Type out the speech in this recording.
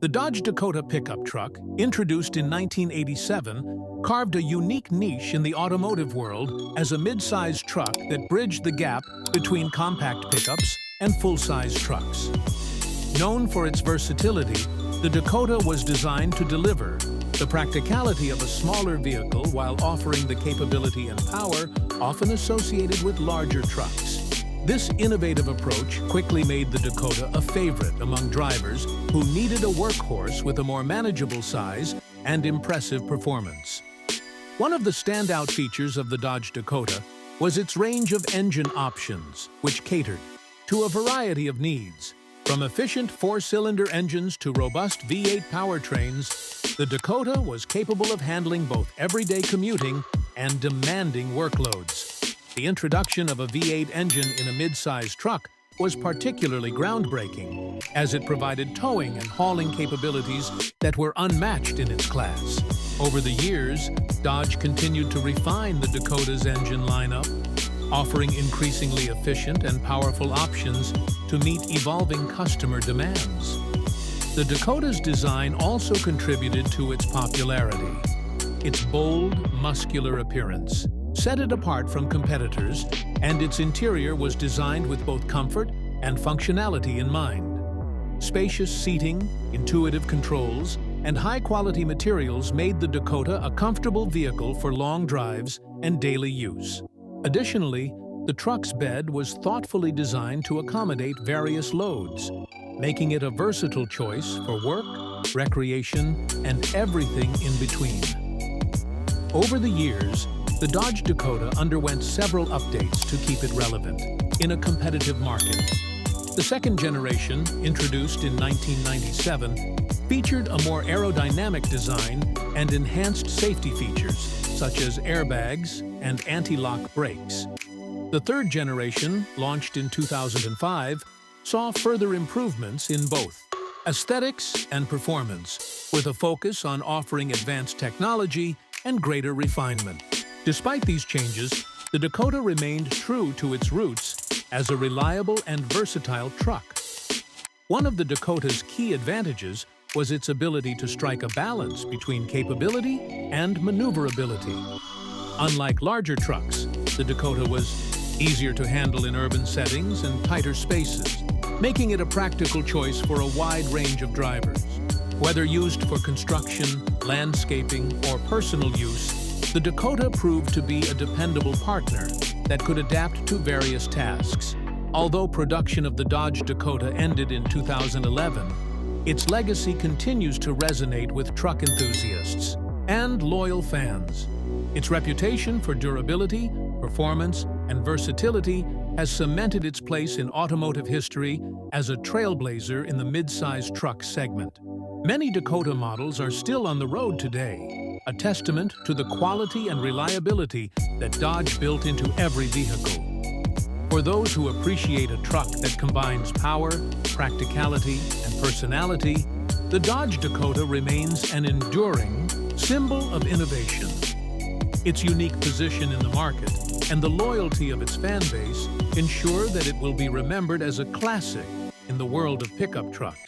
The Dodge Dakota pickup truck, introduced in 1987, carved a unique niche in the automotive world as a mid-size truck that bridged the gap between compact pickups and full-size trucks. Known for its versatility, the Dakota was designed to deliver the practicality of a smaller vehicle while offering the capability and power often associated with larger trucks. This innovative approach quickly made the Dakota a favorite among drivers who needed a workhorse with a more manageable size and impressive performance. One of the standout features of the Dodge Dakota was its range of engine options, which catered to a variety of needs. From efficient four-cylinder engines to robust V8 powertrains, the Dakota was capable of handling both everyday commuting and demanding workloads. The introduction of a V8 engine in a mid-size truck was particularly groundbreaking, as it provided towing and hauling capabilities that were unmatched in its class. Over the years, Dodge continued to refine the Dakota's engine lineup, offering increasingly efficient and powerful options to meet evolving customer demands. The Dakota's design also contributed to its popularity. Its bold, muscular appearance set it apart from competitors, and its interior was designed with both comfort and functionality in mind. Spacious seating, intuitive controls, and high-quality materials made the Dakota a comfortable vehicle for long drives and daily use. Additionally, the truck's bed was thoughtfully designed to accommodate various loads, making it a versatile choice for work, recreation, and everything in between. Over the years, the Dodge Dakota underwent several updates to keep it relevant in a competitive market. The second generation, introduced in 1997, featured a more aerodynamic design and enhanced safety features, such as airbags and anti-lock brakes. The third generation, launched in 2005, saw further improvements in both aesthetics and performance, with a focus on offering advanced technology and greater refinement. Despite these changes, the Dakota remained true to its roots as a reliable and versatile truck. One of the Dakota's key advantages was its ability to strike a balance between capability and maneuverability. Unlike larger trucks, the Dakota was easier to handle in urban settings and tighter spaces, making it a practical choice for a wide range of drivers. Whether used for construction, landscaping, or personal use, the Dakota proved to be a dependable partner that could adapt to various tasks. Although production of the Dodge Dakota ended in 2011, its legacy continues to resonate with truck enthusiasts and loyal fans. Its reputation for durability, performance, and versatility has cemented its place in automotive history as a trailblazer in the mid-size truck segment. Many Dakota models are still on the road today, a testament to the quality and reliability that Dodge built into every vehicle. For those who appreciate a truck that combines power, practicality, and personality, the Dodge Dakota remains an enduring symbol of innovation. Its unique position in the market and the loyalty of its fan base ensure that it will be remembered as a classic in the world of pickup trucks.